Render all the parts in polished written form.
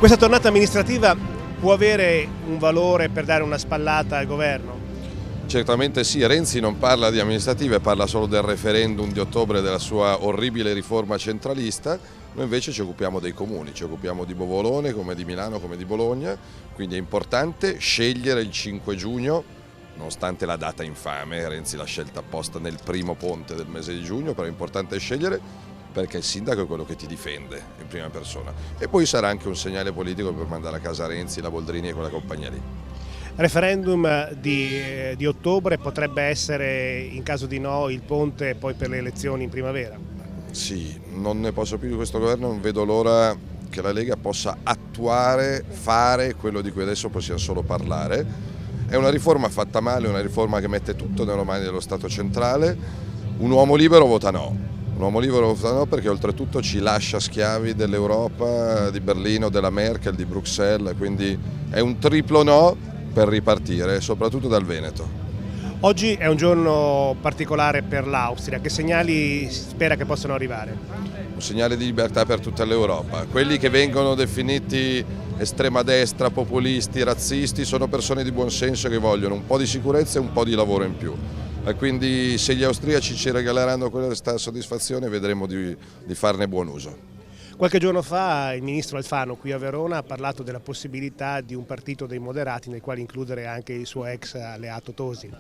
Questa tornata amministrativa può avere un valore per dare una spallata al governo? Certamente sì, Renzi non parla di amministrative, parla solo del referendum di ottobre, della sua orribile riforma centralista. Noi invece ci occupiamo dei comuni, ci occupiamo di Bovolone come di Milano come di Bologna, quindi è importante scegliere il 5 giugno, nonostante la data infame, Renzi l'ha scelta apposta nel primo ponte del mese di giugno, però è importante scegliere perché il sindaco è quello che ti difende in prima persona e poi sarà anche un segnale politico per mandare a casa Renzi, la Boldrini e quella compagnia lì. Referendum di ottobre potrebbe essere, in caso di no, il ponte poi per le elezioni in primavera? Sì, non ne posso più di questo governo, non vedo l'ora che la Lega possa attuare, fare quello di cui adesso possiamo solo parlare. È una riforma fatta male, una riforma che mette tutto nelle mani dello Stato centrale. Un uomo libero vota no. Un uomo libero vota no perché oltretutto ci lascia schiavi dell'Europa, di Berlino, della Merkel, di Bruxelles, quindi è un triplo no per ripartire, soprattutto dal Veneto. Oggi è un giorno particolare per l'Austria, che segnali spera che possano arrivare? Un segnale di libertà per tutta l'Europa. Quelli che vengono definiti estrema destra, populisti, razzisti, sono persone di buon senso che vogliono un po' di sicurezza e un po' di lavoro in più. E quindi se gli austriaci ci regaleranno questa soddisfazione vedremo di farne buon uso. Qualche giorno fa il ministro Alfano qui a Verona ha parlato della possibilità di un partito dei moderati nel quale includere anche il suo ex alleato Tosi.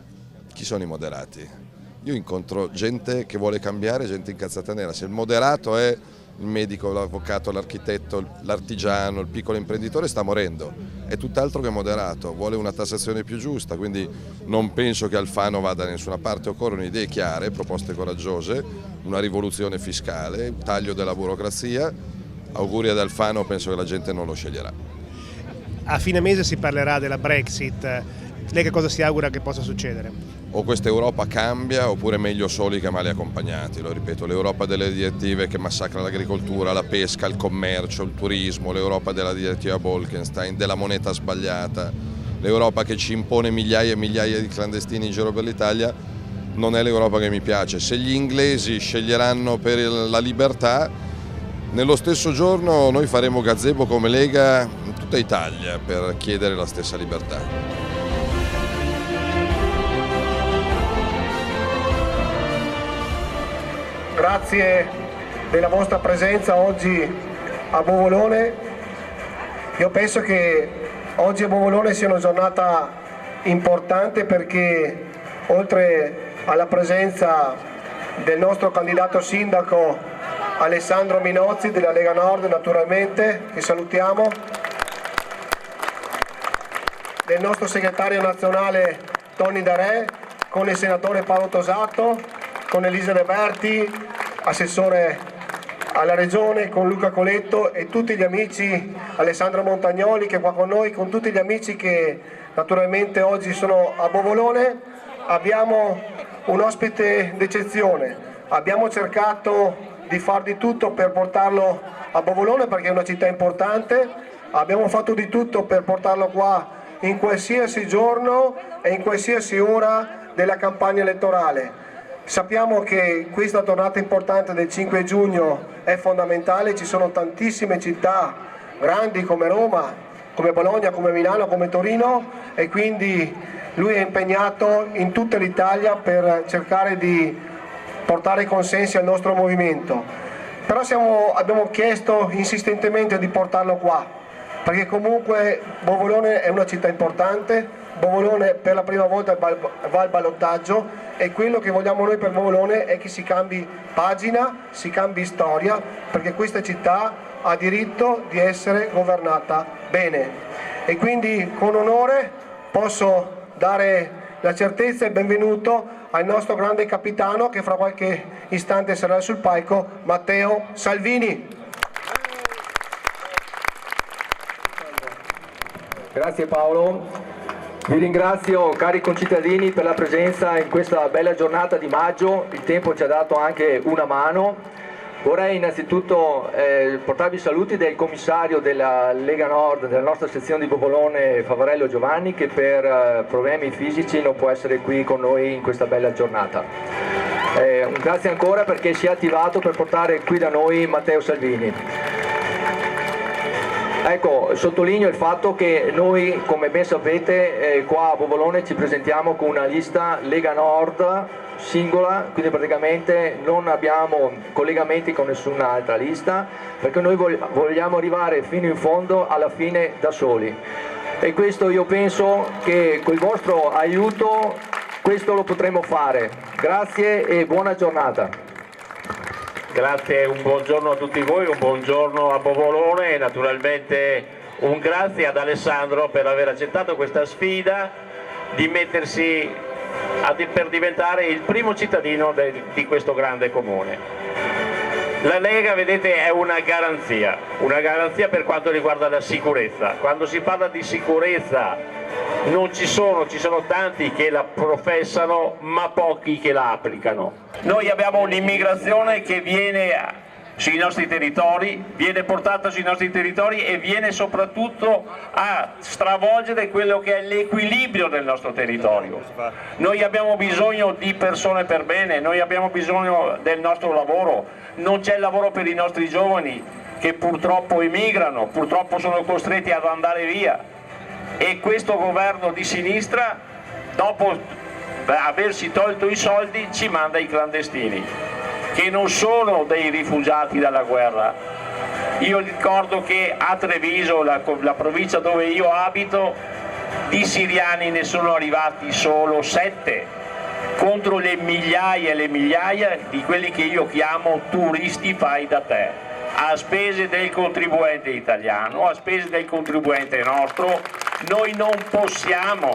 Chi sono i moderati? Io incontro gente che vuole cambiare, gente incazzata nera. Se il moderato è il medico, l'avvocato, l'architetto, l'artigiano, il piccolo imprenditore, sta morendo. È tutt'altro che moderato, vuole una tassazione più giusta, quindi non penso che Alfano vada da nessuna parte. Occorrono idee chiare, proposte coraggiose, una rivoluzione fiscale, un taglio della burocrazia. Auguri ad Alfano, penso che la gente non lo sceglierà. A fine mese si parlerà della Brexit. Lei che cosa si augura che possa succedere? O questa Europa cambia oppure meglio soli che male accompagnati, lo ripeto, l'Europa delle direttive che massacra l'agricoltura, la pesca, il commercio, il turismo, l'Europa della direttiva Bolkestein, della moneta sbagliata, l'Europa che ci impone migliaia e migliaia di clandestini in giro per l'Italia, non è l'Europa che mi piace. Se gli inglesi sceglieranno per la libertà, nello stesso giorno noi faremo gazebo come Lega in tutta Italia per chiedere la stessa libertà. Grazie della vostra presenza oggi a Bovolone. Io penso che oggi a Bovolone sia una giornata importante perché oltre alla presenza del nostro candidato sindaco Alessandro Minozzi della Lega Nord, naturalmente, che salutiamo, del nostro segretario nazionale Tony Darè, con il senatore Paolo Tosato, con Elisa De Berti, assessore alla Regione, con Luca Coletto e tutti gli amici, Alessandro Montagnoli che è qua con noi, con tutti gli amici che naturalmente oggi sono a Bovolone. Abbiamo un ospite d'eccezione, abbiamo cercato di far di tutto per portarlo a Bovolone perché è una città importante, abbiamo fatto di tutto per portarlo qua in qualsiasi giorno e in qualsiasi ora della campagna elettorale. Sappiamo che questa tornata importante del 5 giugno è fondamentale, ci sono tantissime città grandi come Roma, come Bologna, come Milano, come Torino e quindi lui è impegnato in tutta l'Italia per cercare di portare consensi al nostro movimento. Però abbiamo chiesto insistentemente di portarlo qua, perché comunque Bovolone è una città importante, Bovolone per la prima volta va al ballottaggio e quello che vogliamo noi per Bovolone è che si cambi pagina, si cambi storia, perché questa città ha diritto di essere governata bene. E quindi con onore posso dare la certezza e il benvenuto al nostro grande capitano che fra qualche istante sarà sul palco, Matteo Salvini. Grazie Paolo. Vi ringrazio cari concittadini per la presenza in questa bella giornata di maggio, il tempo ci ha dato anche una mano. Vorrei innanzitutto portarvi i saluti del commissario della Lega Nord, della nostra sezione di Bovolone, Favarello Giovanni, che per problemi fisici non può essere qui con noi in questa bella giornata. Un grazie ancora perché si è attivato per portare qui da noi Matteo Salvini. Ecco, sottolineo il fatto che noi, come ben sapete, qua a Bovolone ci presentiamo con una lista Lega Nord singola, quindi praticamente non abbiamo collegamenti con nessun'altra lista, perché noi vogliamo arrivare fino in fondo, alla fine da soli. E questo io penso che col vostro aiuto questo lo potremo fare. Grazie e buona giornata. Grazie, un buongiorno a tutti voi, un buongiorno a Bovolone e naturalmente un grazie ad Alessandro per aver accettato questa sfida di mettersi per diventare il primo cittadino di questo grande comune. La Lega, vedete, è una garanzia per quanto riguarda la sicurezza. Quando si parla di sicurezza ci sono tanti che la professano ma pochi che la applicano. Noi abbiamo un'immigrazione che viene sui nostri territori, viene portata sui nostri territori e viene soprattutto a stravolgere quello che è l'equilibrio del nostro territorio. Noi abbiamo bisogno di persone per bene, noi abbiamo bisogno del nostro lavoro, non c'è lavoro per i nostri giovani che purtroppo emigrano, purtroppo sono costretti ad andare via. E questo governo di sinistra, dopo aversi tolto i soldi, ci manda i clandestini, che non sono dei rifugiati dalla guerra. Io ricordo che a Treviso, la provincia dove io abito, di siriani ne sono arrivati solo 7, contro le migliaia e le migliaia di quelli che io chiamo turisti fai da te, a spese del contribuente italiano, a spese del contribuente nostro. Noi non possiamo,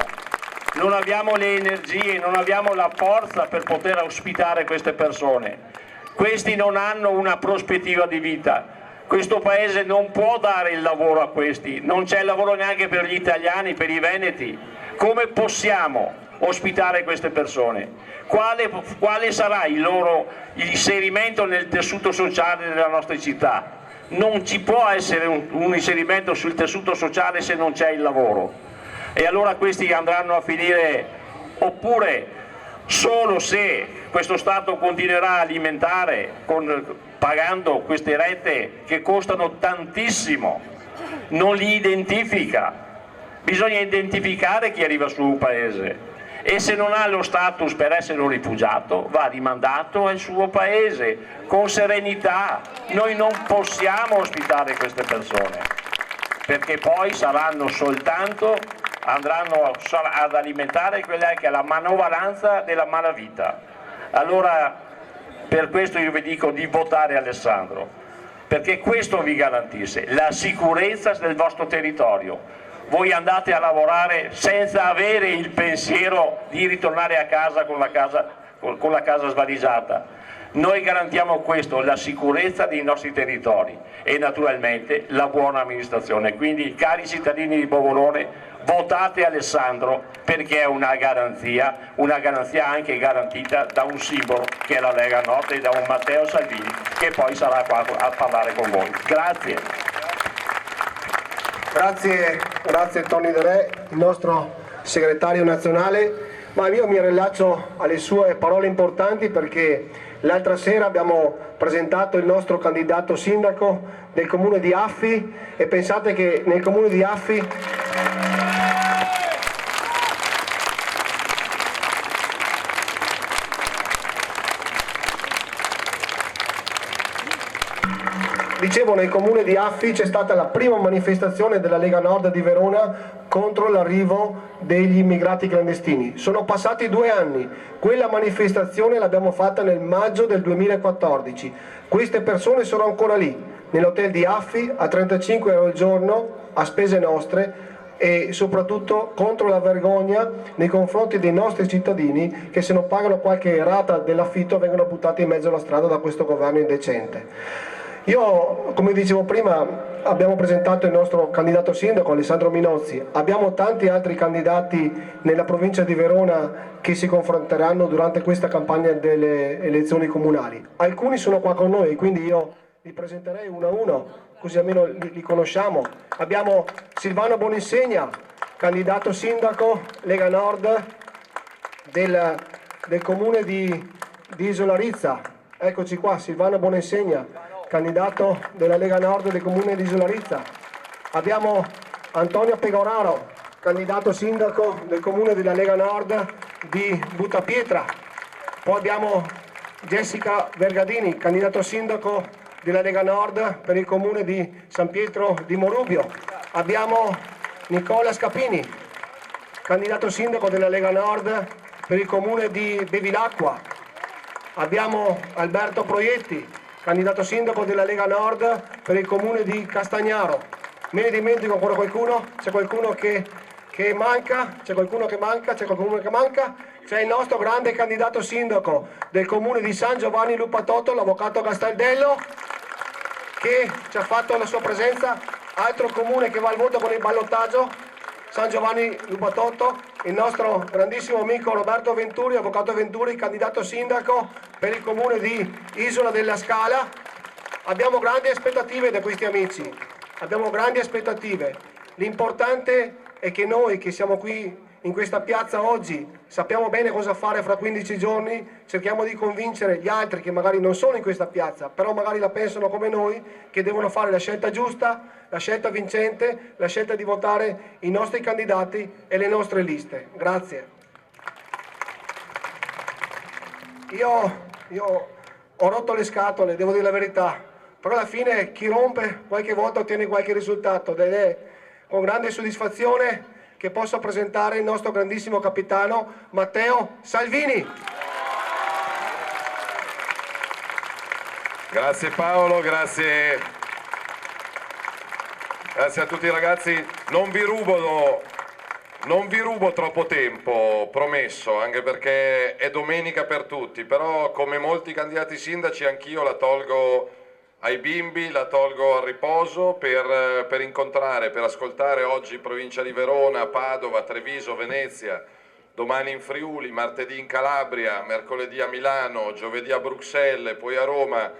non abbiamo le energie, non abbiamo la forza per poter ospitare queste persone. Questi non hanno una prospettiva di vita. Questo paese non può dare il lavoro a questi, non c'è lavoro neanche per gli italiani, per i veneti. Come possiamo ospitare queste persone? Quale sarà il loro inserimento nel tessuto sociale della nostra città? Non ci può essere un inserimento sul tessuto sociale se non c'è il lavoro. E allora questi andranno a finire, oppure solo se questo Stato continuerà a alimentare pagando queste rette che costano tantissimo, non li identifica. Bisogna identificare chi arriva sul paese. E se non ha lo status per essere un rifugiato va rimandato al suo paese con serenità. Noi non possiamo ospitare queste persone perché poi andranno ad alimentare quella che è la manovalanza della malavita. Allora per questo io vi dico di votare Alessandro, perché questo vi garantisce la sicurezza del vostro territorio. Voi andate a lavorare senza avere il pensiero di ritornare a casa con la casa svaligiata. Noi garantiamo questo, la sicurezza dei nostri territori e naturalmente la buona amministrazione. Quindi, cari cittadini di Bovolone, votate Alessandro perché è una garanzia anche garantita da un simbolo che è la Lega Nord e da un Matteo Salvini che poi sarà qua a parlare con voi. Grazie. Grazie Tony De Re, il nostro segretario nazionale, ma io mi rilaccio alle sue parole importanti perché l'altra sera abbiamo presentato il nostro candidato sindaco del comune di Affi e pensate che nel comune di Affi nel comune di Affi c'è stata la prima manifestazione della Lega Nord di Verona contro l'arrivo degli immigrati clandestini. Sono passati 2 anni, quella manifestazione l'abbiamo fatta nel maggio del 2014. Queste persone sono ancora lì, nell'hotel di Affi, a 35 euro al giorno, a spese nostre, e soprattutto contro la vergogna nei confronti dei nostri cittadini che se non pagano qualche rata dell'affitto vengono buttati in mezzo alla strada da questo governo indecente. Io, come dicevo prima, abbiamo presentato il nostro candidato sindaco Alessandro Minozzi, abbiamo tanti altri candidati nella provincia di Verona che si confronteranno durante questa campagna delle elezioni comunali. Alcuni sono qua con noi, quindi io li presenterei uno a uno, così almeno li conosciamo. Abbiamo Silvano Boninsegna, candidato sindaco Lega Nord del comune di Isola Rizza. Eccoci qua, Silvano Boninsegna, candidato della Lega Nord del comune di Isola Rizza. Abbiamo Antonio Pegoraro, candidato sindaco del comune della Lega Nord di Buttapietra. Poi abbiamo Jessica Vergadini, candidato sindaco della Lega Nord per il comune di San Pietro di Morubio. Abbiamo Nicola Scapini, candidato sindaco della Lega Nord per il comune di Bevilacqua. Abbiamo Alberto Proietti, candidato sindaco della Lega Nord per il comune di Castagnaro. Me ne dimentico ancora qualcuno? C'è qualcuno che manca? C'è qualcuno che manca? C'è qualcuno che manca? C'è il nostro grande candidato sindaco del comune di San Giovanni Lupatotto, l'avvocato Castaldello, che ci ha fatto la sua presenza. Altro comune che va al voto con il ballottaggio, San Giovanni Lupatotto. Il nostro grandissimo amico Roberto Venturi, avvocato Venturi, candidato sindaco per il comune di Isola della Scala. Abbiamo grandi aspettative da questi amici, abbiamo grandi aspettative. L'importante è che noi che siamo qui in questa piazza oggi sappiamo bene cosa fare fra 15 giorni, cerchiamo di convincere gli altri che magari non sono in questa piazza, però magari la pensano come noi, che devono fare la scelta giusta, la scelta vincente, la scelta di votare i nostri candidati e le nostre liste. Grazie. Io ho rotto le scatole, devo dire la verità, però alla fine chi rompe qualche volta ottiene qualche risultato ed è con grande soddisfazione che posso presentare il nostro grandissimo capitano Matteo Salvini. Grazie Paolo, grazie a tutti i ragazzi. Non vi rubo troppo tempo, promesso, anche perché è domenica per tutti, però come molti candidati sindaci anch'io la tolgo ai bimbi, la tolgo al riposo per incontrare, per ascoltare oggi provincia di Verona, Padova, Treviso, Venezia, domani in Friuli, martedì in Calabria, mercoledì a Milano, giovedì a Bruxelles, poi a Roma,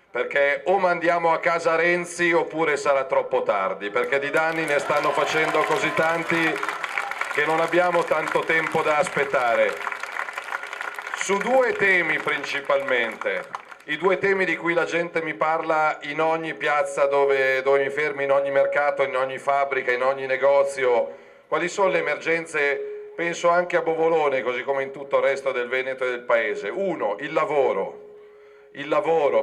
perché o mandiamo a casa Renzi oppure sarà troppo tardi, perché di danni ne stanno facendo così tanti che non abbiamo tanto tempo da aspettare. Su due temi principalmente. I due temi di cui la gente mi parla in ogni piazza dove mi fermi, in ogni mercato, in ogni fabbrica, in ogni negozio. Quali sono le emergenze? Penso anche a Bovolone, così come in tutto il resto del Veneto e del Paese. Uno, il lavoro,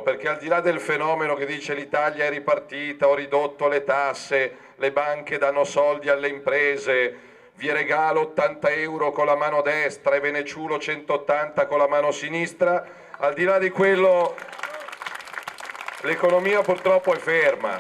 perché al di là del fenomeno che dice l'Italia è ripartita, ho ridotto le tasse, le banche danno soldi alle imprese, vi regalo 80 euro con la mano destra e ve ne ciulo 180 con la mano sinistra, al di là di quello l'economia purtroppo è ferma.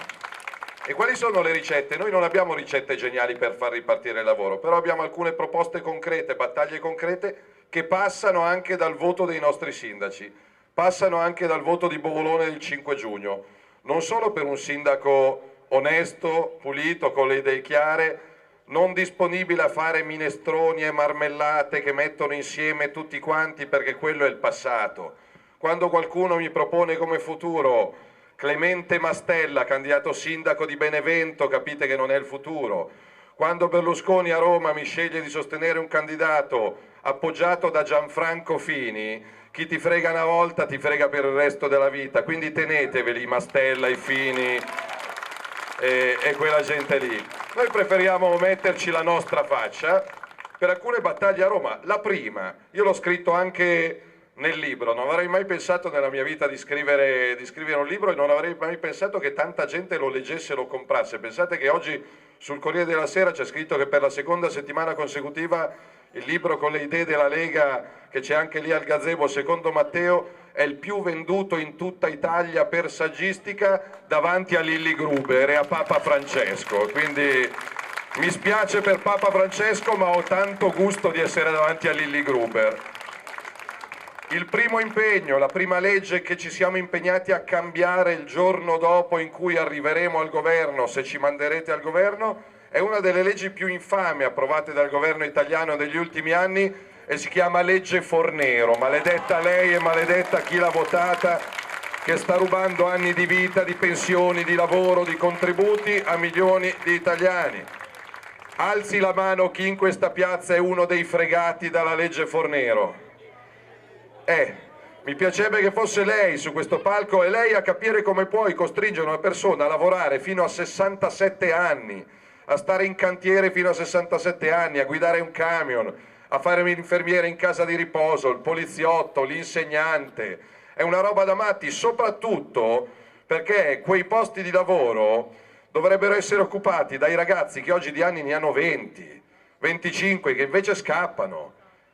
E quali sono le ricette? Noi non abbiamo ricette geniali per far ripartire il lavoro, però abbiamo alcune proposte concrete, battaglie concrete che passano anche dal voto dei nostri sindaci, passano anche dal voto di Bovolone del 5 giugno, non solo per un sindaco onesto, pulito, con le idee chiare, non disponibile a fare minestroni e marmellate che mettono insieme tutti quanti, perché quello è il passato. Quando qualcuno mi propone come futuro Clemente Mastella, candidato sindaco di Benevento, capite che non è il futuro. Quando Berlusconi a Roma mi sceglie di sostenere un candidato appoggiato da Gianfranco Fini, chi ti frega una volta ti frega per il resto della vita, quindi teneteveli Mastella, i Fini e quella gente lì. Noi preferiamo metterci la nostra faccia per alcune battaglie a Roma. La prima, io l'ho scritto anche nel libro, non avrei mai pensato nella mia vita di scrivere un libro e non avrei mai pensato che tanta gente lo leggesse e lo comprasse. Pensate che oggi sul Corriere della Sera c'è scritto che per la seconda settimana consecutiva il libro con le idee della Lega, che c'è anche lì al gazebo, secondo Matteo, è il più venduto in tutta Italia per saggistica davanti a Lilli Gruber e a Papa Francesco. Quindi mi spiace per Papa Francesco, ma ho tanto gusto di essere davanti a Lilli Gruber. Il primo impegno, la prima legge che ci siamo impegnati a cambiare il giorno dopo in cui arriveremo al governo, se ci manderete al governo, è una delle leggi più infame approvate dal governo italiano negli ultimi anni e si chiama legge Fornero. Maledetta lei e maledetta chi l'ha votata, che sta rubando anni di vita, di pensioni, di lavoro, di contributi a milioni di italiani. Alzi la mano chi in questa piazza è uno dei fregati dalla legge Fornero. Mi piacerebbe che fosse lei su questo palco e lei a capire come puoi costringere una persona a lavorare fino a 67 anni, a stare in cantiere fino a 67 anni, a guidare un camion, a fare l'infermiere in casa di riposo, il poliziotto, l'insegnante. È una roba da matti, soprattutto perché quei posti di lavoro dovrebbero essere occupati dai ragazzi che oggi di anni ne hanno 20, 25, che invece scappano,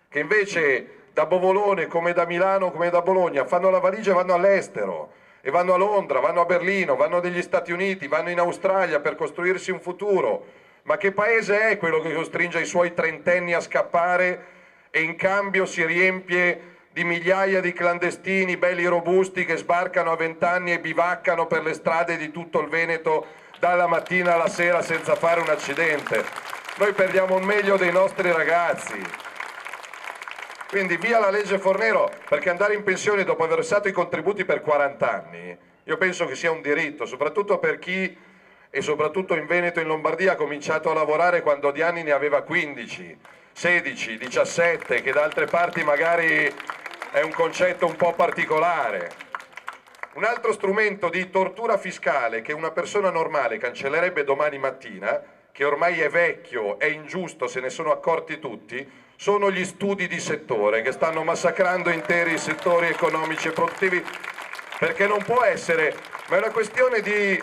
che invece da Bovolone come da Milano come da Bologna fanno la valigia e vanno all'estero, e vanno a Londra, vanno a Berlino, vanno negli Stati Uniti, vanno in Australia per costruirsi un futuro. Ma che paese è quello che costringe i suoi trentenni a scappare e in cambio si riempie di migliaia di clandestini belli robusti che sbarcano a 20 anni e bivaccano per le strade di tutto il Veneto dalla mattina alla sera senza fare un accidente? Noi perdiamo il meglio dei nostri ragazzi. Quindi via la legge Fornero, perché andare in pensione dopo aver versato i contributi per 40 anni, io penso che sia un diritto, soprattutto per chi, e soprattutto in Veneto e in Lombardia, ha cominciato a lavorare quando di anni ne aveva 15, 16, 17, che da altre parti magari è un concetto un po' particolare. Un altro strumento di tortura fiscale che una persona normale cancellerebbe domani mattina, che ormai è vecchio, è ingiusto, se ne sono accorti tutti, sono gli studi di settore che stanno massacrando interi settori economici e produttivi, perché non può essere, ma è una questione di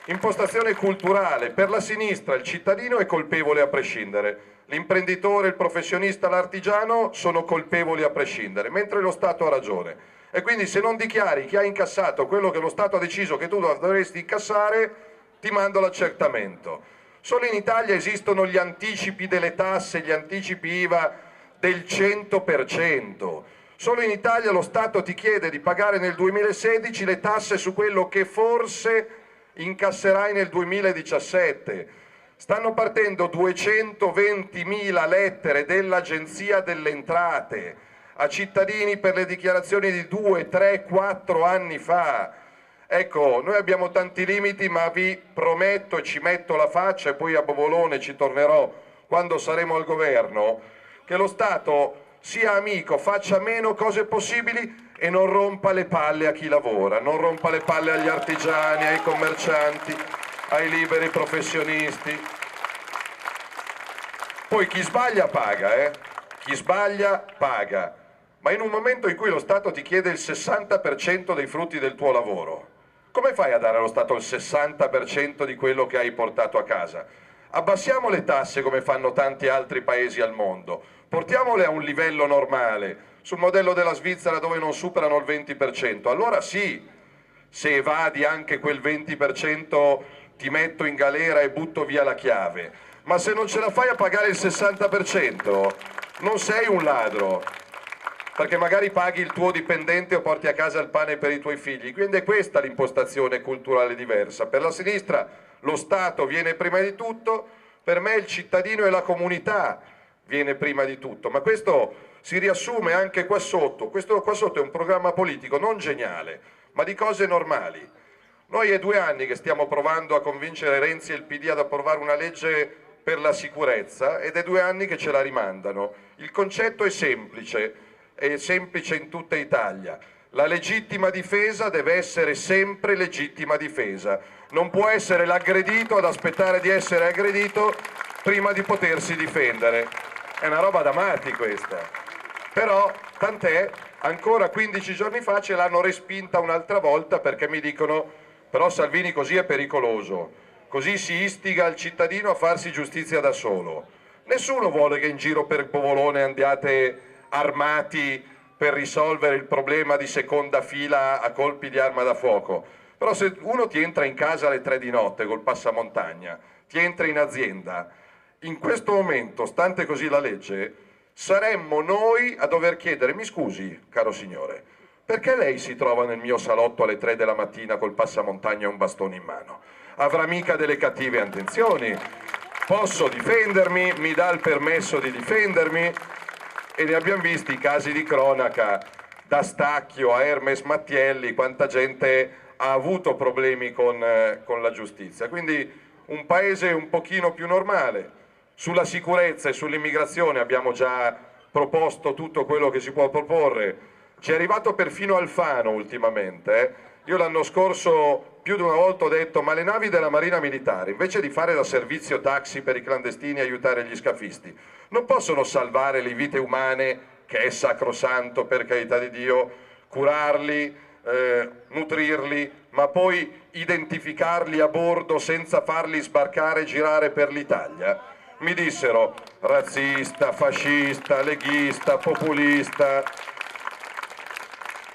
impostazione culturale. Per la sinistra il cittadino è colpevole a prescindere, l'imprenditore, il professionista, l'artigiano sono colpevoli a prescindere, mentre lo Stato ha ragione. E quindi se non dichiari che hai incassato quello che lo Stato ha deciso che tu dovresti incassare, ti mando l'accertamento. Solo in Italia esistono gli anticipi delle tasse, gli anticipi IVA del 100%. Solo in Italia lo Stato ti chiede di pagare nel 2016 le tasse su quello che forse incasserai nel 2017. Stanno partendo 220.000 lettere dell'Agenzia delle Entrate a cittadini per le dichiarazioni di 2, 3, 4 anni fa. Ecco, noi abbiamo tanti limiti, ma vi prometto e ci metto la faccia, e poi a Bovolone ci tornerò quando saremo al governo, che lo Stato sia amico, faccia meno cose possibili e non rompa le palle a chi lavora, non rompa le palle agli artigiani, ai commercianti, ai liberi professionisti. Poi chi sbaglia paga, chi sbaglia paga, ma in un momento in cui lo Stato ti chiede il 60% dei frutti del tuo lavoro, come fai a dare allo Stato il 60% di quello che hai portato a casa? Abbassiamo le tasse come fanno tanti altri paesi al mondo, portiamole a un livello normale, sul modello della Svizzera dove non superano il 20%, allora sì, se evadi anche quel 20% ti metto in galera e butto via la chiave, ma se non ce la fai a pagare il 60% non sei un ladro, perché magari paghi il tuo dipendente o porti a casa il pane per i tuoi figli. Quindi è questa l'impostazione culturale diversa. Per la sinistra lo Stato viene prima di tutto, per me il cittadino e la comunità viene prima di tutto, ma questo si riassume anche qua sotto. Questo qua sotto è un programma politico non geniale, ma di cose normali. Noi è 2 anni che stiamo provando a convincere Renzi e il PD ad approvare una legge per la sicurezza ed è 2 anni che ce la rimandano. Il concetto è semplice in tutta Italia. La legittima difesa deve essere sempre legittima difesa. Non può essere l'aggredito ad aspettare di essere aggredito prima di potersi difendere. È una roba da matti questa. Però, tant'è, ancora 15 giorni fa ce l'hanno respinta un'altra volta perché mi dicono però Salvini così è pericoloso, così si istiga il cittadino a farsi giustizia da solo. Nessuno vuole che in giro per Bovolone andiate armati per risolvere il problema di seconda fila a colpi di arma da fuoco. Però se uno ti entra in casa alle 3 di notte col passamontagna, ti entra in azienda, in questo momento, stante così la legge, saremmo noi a dover chiedere: mi scusi, caro signore, perché lei si trova nel mio salotto alle 3 della mattina col passamontagna e un bastone in mano? Avrà mica delle cattive intenzioni? Posso difendermi? Mi dà il permesso di difendermi? E ne abbiamo visti casi di cronaca, da Stacchio a Hermes Mattielli, quanta gente ha avuto problemi con la giustizia. Quindi un paese un pochino più normale. Sulla sicurezza e sull'immigrazione abbiamo già proposto tutto quello che si può proporre, Ci è arrivato perfino Alfano ultimamente. Io l'anno scorso più di una volta ho detto: ma le navi della Marina Militare, invece di fare da servizio taxi per i clandestini e aiutare gli scafisti, non possono salvare le vite umane, che è sacrosanto, per carità di Dio, curarli, nutrirli, ma poi identificarli a bordo senza farli sbarcare e girare per l'Italia? Mi dissero: razzista, fascista, leghista, populista.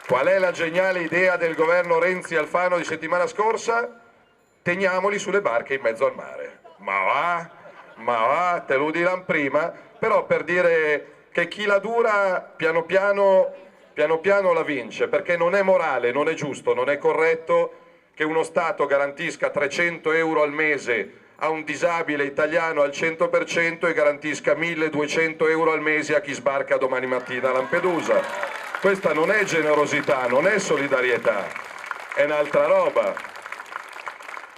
Qual è la geniale idea del governo Renzi-Alfano di settimana scorsa? Teniamoli sulle barche in mezzo al mare. Ma va, te lo diranno prima, però per dire che chi la dura piano piano la vince, perché non è morale, non è giusto, non è corretto che uno Stato garantisca 300 euro al mese a un disabile italiano al 100% e garantisca 1200 euro al mese a chi sbarca domani mattina a Lampedusa. Questa non è generosità, non è solidarietà, è un'altra roba.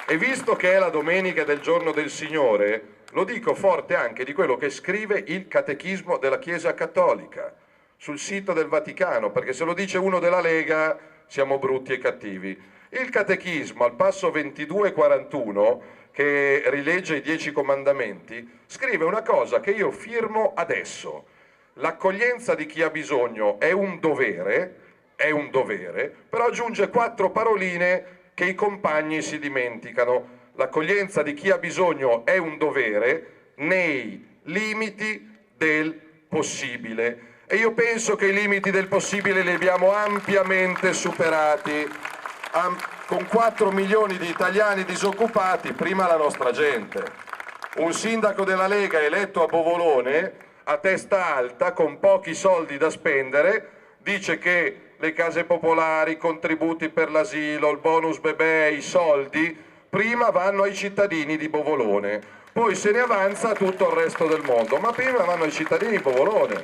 E visto che è la domenica del giorno del Signore, lo dico forte anche di quello che scrive il Catechismo della Chiesa Cattolica sul sito del Vaticano, perché se lo dice uno della Lega siamo brutti e cattivi. Il Catechismo, al passo 2241, che rilegge i 10 comandamenti, scrive una cosa che io firmo adesso: l'accoglienza di chi ha bisogno è un dovere, però aggiunge 4 paroline che i compagni si dimenticano. L'accoglienza di chi ha bisogno è un dovere nei limiti del possibile. E io penso che i limiti del possibile li abbiamo ampiamente superati, con 4 milioni di italiani disoccupati, prima la nostra gente. Un sindaco della Lega eletto a Bovolone, a testa alta, con pochi soldi da spendere, dice che le case popolari, i contributi per l'asilo, il bonus bebè, i soldi, prima vanno ai cittadini di Bovolone, poi se ne avanza a tutto il resto del mondo, ma prima vanno ai cittadini di Bovolone,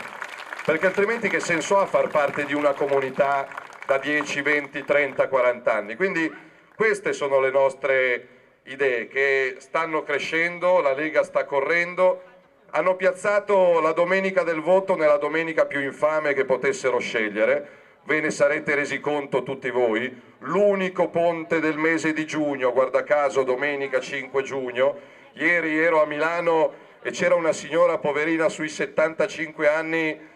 perché altrimenti che senso ha far parte di una comunità da 10, 20, 30, 40 anni? Quindi queste sono le nostre idee che stanno crescendo, la Lega sta correndo. Hanno piazzato la domenica del voto nella domenica più infame che potessero scegliere, ve ne sarete resi conto tutti voi, l'unico ponte del mese di giugno, guarda caso domenica 5 giugno, ieri ero a Milano e c'era una signora poverina sui 75 anni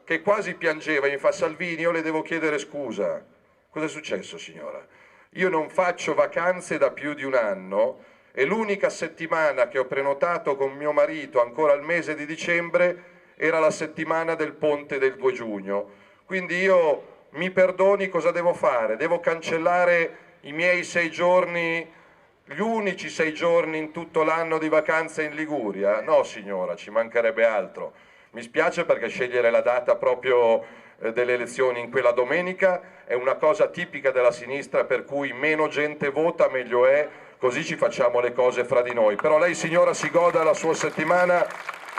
che quasi piangeva, mi fa: Salvini, io le devo chiedere scusa. Cosa è successo, signora? Io non faccio vacanze da più di un anno e l'unica settimana che ho prenotato con mio marito ancora al mese di dicembre era la settimana del ponte del 2 giugno. Quindi io, mi perdoni, cosa devo fare? Devo cancellare i miei 6 giorni, gli unici 6 giorni in tutto l'anno di vacanza in Liguria? No signora, ci mancherebbe altro. Mi spiace, perché scegliere la data proprio delle elezioni in quella domenica è una cosa tipica della sinistra, per cui meno gente vota meglio è, così ci facciamo le cose fra di noi. Però lei signora si goda la sua settimana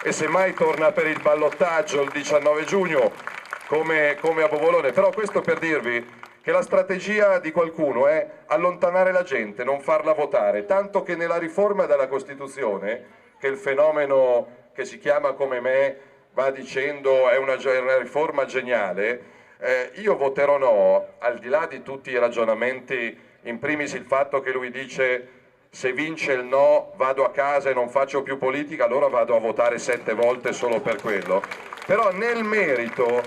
e semmai torna per il ballottaggio il 19 giugno come a Bovolone. Però questo per dirvi che la strategia di qualcuno è allontanare la gente, non farla votare, tanto che nella riforma della Costituzione, che il fenomeno che si chiama come me va dicendo è una riforma geniale, io voterò no, al di là di tutti i ragionamenti, in primis il fatto che lui dice: se vince il no vado a casa e non faccio più politica, allora vado a votare 7 volte solo per quello. Però nel merito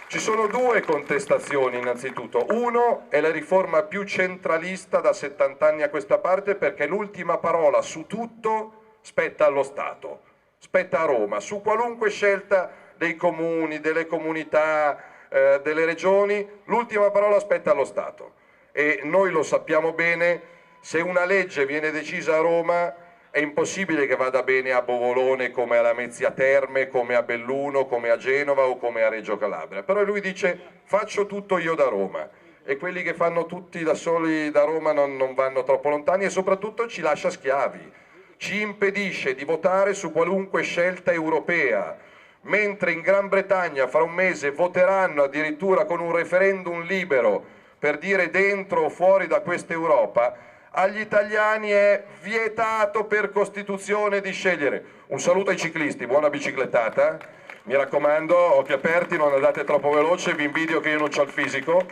ci sono 2 contestazioni. Innanzitutto, uno è la riforma più centralista da 70 anni a questa parte, perché l'ultima parola su tutto spetta allo Stato, spetta a Roma, su qualunque scelta dei comuni, delle comunità, delle regioni, l'ultima parola spetta allo Stato. E noi lo sappiamo bene, se una legge viene decisa a Roma è impossibile che vada bene a Bovolone come a Lamezia Terme, come a Belluno, come a Genova o come a Reggio Calabria. Però lui dice: faccio tutto io da Roma, e quelli che fanno tutti da soli da Roma non vanno troppo lontani, e soprattutto ci lascia schiavi, ci impedisce di votare su qualunque scelta europea, mentre in Gran Bretagna fra un mese voteranno addirittura con un referendum libero per dire dentro o fuori da questa Europa. Agli italiani è vietato per Costituzione di scegliere. Un saluto ai ciclisti, buona biciclettata, mi raccomando, occhi aperti, non andate troppo veloce, vi invidio che io non ho il fisico.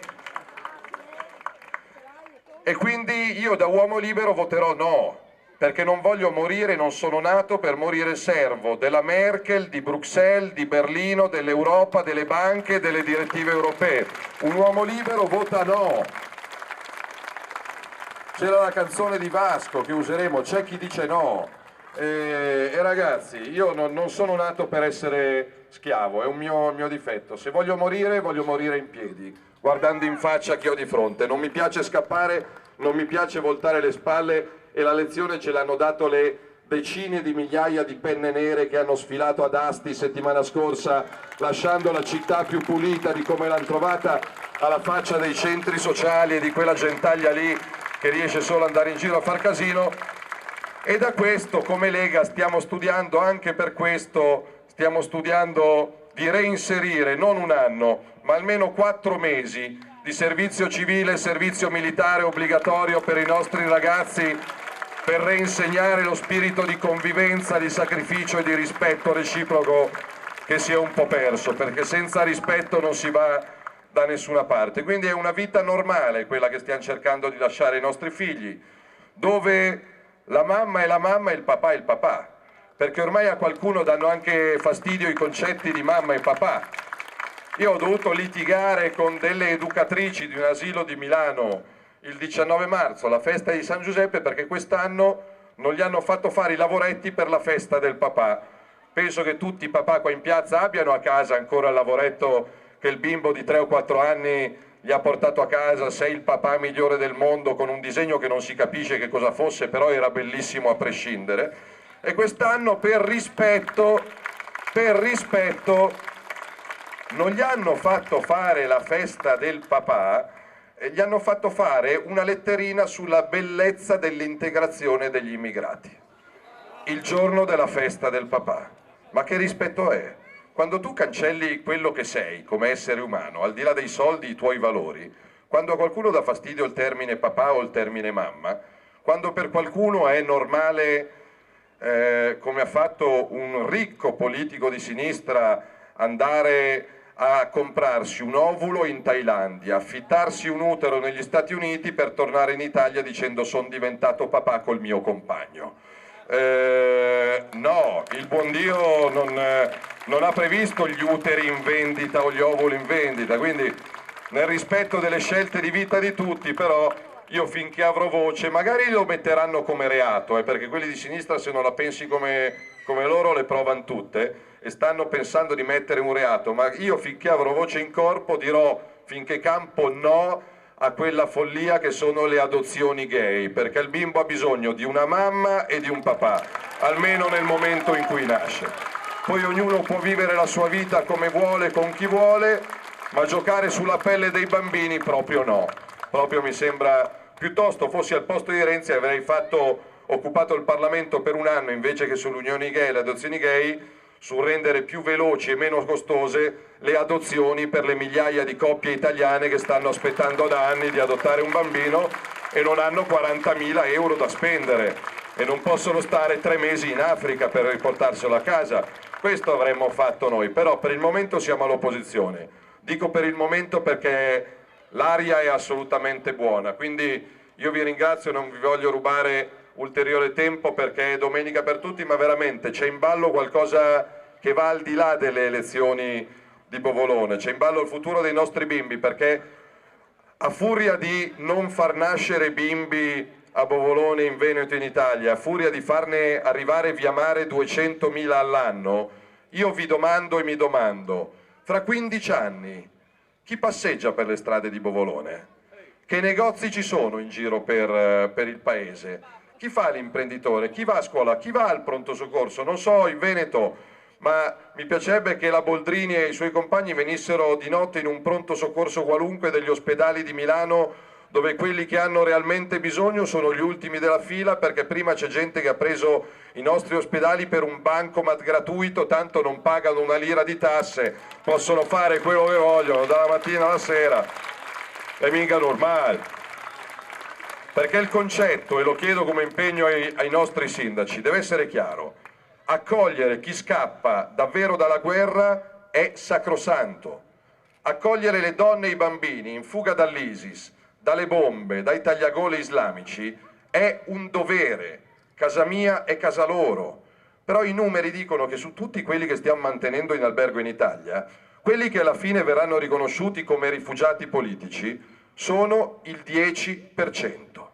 E quindi io da uomo libero voterò no, perché non voglio morire, non sono nato per morire servo della Merkel, di Bruxelles, di Berlino, dell'Europa, delle banche, delle direttive europee. Un uomo libero vota no. C'era la canzone di Vasco che useremo, c'è chi dice no. E ragazzi, io non sono nato per essere schiavo, è un mio difetto. Se voglio morire in piedi, guardando in faccia chi ho di fronte. Non mi piace scappare, non mi piace voltare le spalle, e la lezione ce l'hanno dato le decine di migliaia di penne nere che hanno sfilato ad Asti settimana scorsa, lasciando la città più pulita di come l'hanno trovata, alla faccia dei centri sociali e di quella gentaglia lì che riesce solo ad andare in giro a far casino. E da questo, come Lega, stiamo studiando, anche per questo, stiamo studiando di reinserire non un anno, ma almeno 4 mesi di servizio civile, servizio militare obbligatorio per i nostri ragazzi, per reinsegnare lo spirito di convivenza, di sacrificio e di rispetto reciproco che si è un po' perso, perché senza rispetto non si va da nessuna parte. Quindi è una vita normale quella che stiamo cercando di lasciare ai nostri figli, dove la mamma è la mamma e il papà è il papà, perché ormai a qualcuno danno anche fastidio i concetti di mamma e papà. Io ho dovuto litigare con delle educatrici di un asilo di Milano il 19 marzo, la festa di San Giuseppe, perché quest'anno non gli hanno fatto fare i lavoretti per la festa del papà. Penso che tutti i papà qua in piazza abbiano a casa ancora il lavoretto che il bimbo di 3 o 4 anni gli ha portato a casa, sei il papà migliore del mondo, con un disegno che non si capisce che cosa fosse, però era bellissimo a prescindere. E quest'anno per rispetto non gli hanno fatto fare la festa del papà, gli hanno fatto fare una letterina sulla bellezza dell'integrazione degli immigrati, il giorno della festa del papà. Ma che rispetto è? Quando tu cancelli quello che sei come essere umano, al di là dei soldi, i tuoi valori, quando a qualcuno dà fastidio il termine papà o il termine mamma, quando per qualcuno è normale, come ha fatto un ricco politico di sinistra, andare a comprarsi un ovulo in Thailandia, affittarsi un utero negli Stati Uniti per tornare in Italia dicendo sono diventato papà col mio compagno. No, il buon Dio non ha previsto gli uteri in vendita o gli ovuli in vendita, quindi nel rispetto delle scelte di vita di tutti, però io finché avrò voce, magari lo metteranno come reato, perché quelli di sinistra se non la pensi come loro le provano tutte e stanno pensando di mettere un reato, ma io finché avrò voce in corpo dirò finché campo no a quella follia che sono le adozioni gay, perché il bimbo ha bisogno di una mamma e di un papà, almeno nel momento in cui nasce. Poi ognuno può vivere la sua vita come vuole, con chi vuole, ma giocare sulla pelle dei bambini proprio no. Proprio mi sembra, piuttosto fossi al posto di Renzi avrei occupato il Parlamento per un anno invece che sulle unioni gay e le adozioni gay, su rendere più veloci e meno costose le adozioni per le migliaia di coppie italiane che stanno aspettando da anni di adottare un bambino e non hanno 40.000 euro da spendere e non possono stare 3 mesi in Africa per riportarselo a casa. Questo avremmo fatto noi, però per il momento siamo all'opposizione. Dico per il momento perché l'aria è assolutamente buona, quindi io vi ringrazio, non vi voglio rubare ulteriore tempo perché è domenica per tutti, ma veramente c'è in ballo qualcosa che va al di là delle elezioni di Bovolone, c'è in ballo il futuro dei nostri bimbi, perché a furia di non far nascere bimbi a Bovolone, in Veneto e in Italia, a furia di farne arrivare via mare 200.000 all'anno, io vi domando e mi domando, fra 15 anni chi passeggia per le strade di Bovolone? Che negozi ci sono in giro per il paese? Chi fa l'imprenditore? Chi va a scuola? Chi va al pronto soccorso? Non so, in Veneto, ma mi piacerebbe che la Boldrini e i suoi compagni venissero di notte in un pronto soccorso qualunque degli ospedali di Milano, dove quelli che hanno realmente bisogno sono gli ultimi della fila, perché prima c'è gente che ha preso i nostri ospedali per un bancomat gratuito, tanto non pagano una lira di tasse, possono fare quello che vogliono dalla mattina alla sera, è mica normale. Perché il concetto, e lo chiedo come impegno ai nostri sindaci, deve essere chiaro. Accogliere chi scappa davvero dalla guerra è sacrosanto. Accogliere le donne e i bambini in fuga dall'ISIS, dalle bombe, dai tagliagole islamici è un dovere. Casa mia è casa loro. Però i numeri dicono che su tutti quelli che stiamo mantenendo in albergo in Italia, quelli che alla fine verranno riconosciuti come rifugiati politici sono il 10%.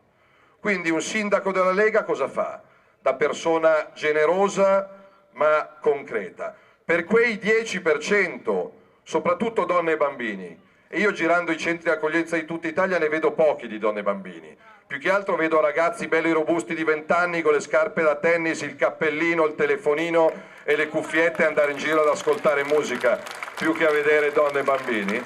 Quindi un sindaco della Lega cosa fa? Da persona generosa ma concreta. Per quei 10%, soprattutto donne e bambini, e io girando i centri di accoglienza di tutta Italia ne vedo pochi di donne e bambini, più che altro vedo ragazzi belli robusti di 20 anni con le scarpe da tennis, il cappellino, il telefonino e le cuffiette andare in giro ad ascoltare musica, più che a vedere donne e bambini.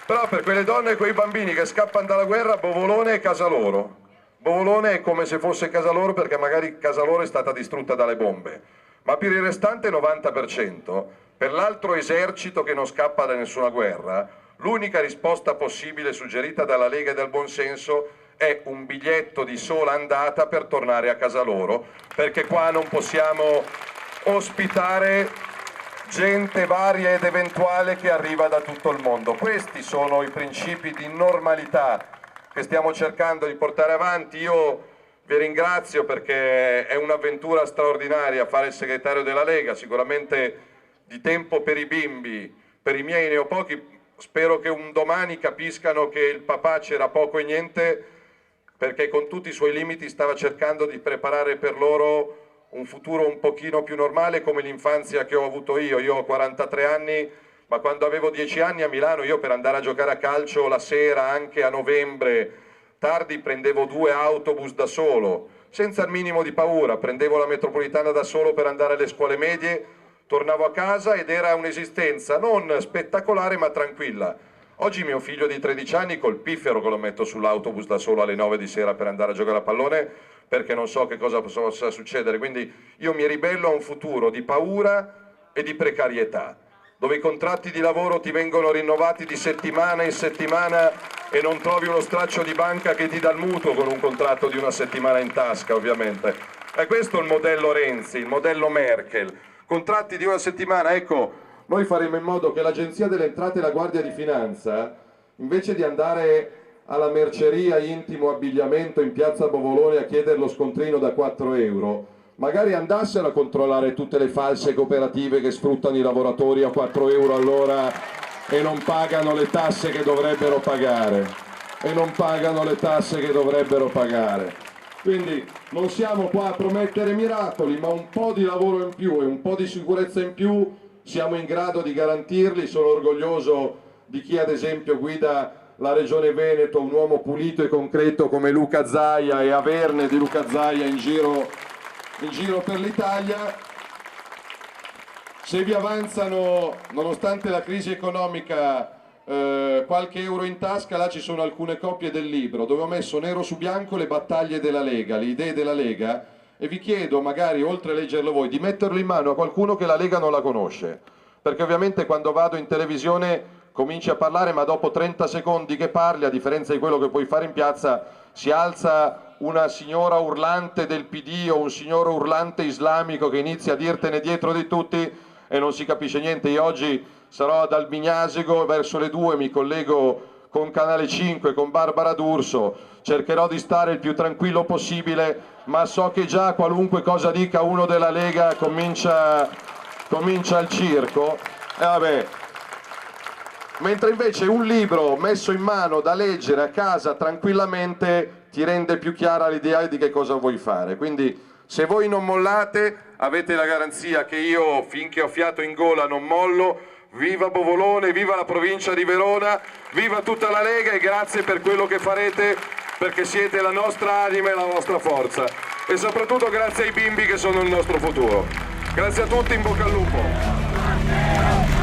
Però per quelle donne e quei bambini che scappano dalla guerra, Bovolone è casa loro. Bovolone è come se fosse casa loro, perché magari casa loro è stata distrutta dalle bombe, ma per il restante 90%, per l'altro esercito che non scappa da nessuna guerra, l'unica risposta possibile suggerita dalla Lega e dal buonsenso è un biglietto di sola andata per tornare a casa loro, perché qua non possiamo ospitare gente varia ed eventuale che arriva da tutto il mondo. Questi sono i principi di normalità che stiamo cercando di portare avanti. Io vi ringrazio perché è un'avventura straordinaria fare il segretario della Lega, sicuramente di tempo per i bimbi, per i miei ne ho pochi, spero che un domani capiscano che il papà c'era poco e niente, perché con tutti i suoi limiti stava cercando di preparare per loro un futuro un pochino più normale come l'infanzia che ho avuto io. Io ho 43 anni, ma quando avevo 10 anni a Milano io per andare a giocare a calcio la sera, anche a novembre, tardi, prendevo 2 autobus da solo, senza il minimo di paura, prendevo la metropolitana da solo per andare alle scuole medie, tornavo a casa ed era un'esistenza non spettacolare ma tranquilla. Oggi mio figlio di 13 anni col piffero che lo metto sull'autobus da solo alle 9 di sera per andare a giocare a pallone perché non so che cosa possa succedere, quindi io mi ribello a un futuro di paura e di precarietà, dove i contratti di lavoro ti vengono rinnovati di settimana in settimana e non trovi uno straccio di banca che ti dà il mutuo con un contratto di una settimana in tasca, ovviamente. E questo è il modello Renzi, il modello Merkel. Contratti di una settimana, ecco, noi faremo in modo che l'Agenzia delle Entrate e la Guardia di Finanza, invece di andare alla merceria intimo abbigliamento in piazza Bovolone a chiedere lo scontrino da 4 euro, magari andassero a controllare tutte le false cooperative che sfruttano i lavoratori a 4 euro all'ora e non pagano le tasse che dovrebbero pagare. Quindi non siamo qua a promettere miracoli, ma un po' di lavoro in più e un po' di sicurezza in più siamo in grado di garantirli. Sono orgoglioso di chi ad esempio guida la Regione Veneto, un uomo pulito e concreto come Luca Zaia, e averne di Luca Zaia in giro per l'Italia. Se vi avanzano, nonostante la crisi economica, qualche euro in tasca, là ci sono alcune copie del libro dove ho messo nero su bianco le battaglie della Lega, le idee della Lega, e vi chiedo, magari oltre a leggerlo voi, di metterlo in mano a qualcuno che la Lega non la conosce, perché ovviamente quando vado in televisione cominci a parlare, ma dopo 30 secondi che parli, a differenza di quello che puoi fare in piazza, si alza una signora urlante del PD o un signore urlante islamico che inizia a dirtene dietro di tutti e non si capisce niente. Io oggi sarò ad Albignasego, verso le 2 mi collego con Canale 5, con Barbara D'Urso, cercherò di stare il più tranquillo possibile, ma so che già qualunque cosa dica uno della Lega comincia il circo. E vabbè. Mentre invece un libro messo in mano da leggere a casa tranquillamente ti rende più chiara l'idea di che cosa vuoi fare. Quindi se voi non mollate avete la garanzia che io finché ho fiato in gola non mollo. Viva Bovolone, viva la provincia di Verona, viva tutta la Lega e grazie per quello che farete, perché siete la nostra anima e la nostra forza, e soprattutto grazie ai bimbi che sono il nostro futuro. Grazie a tutti, in bocca al lupo.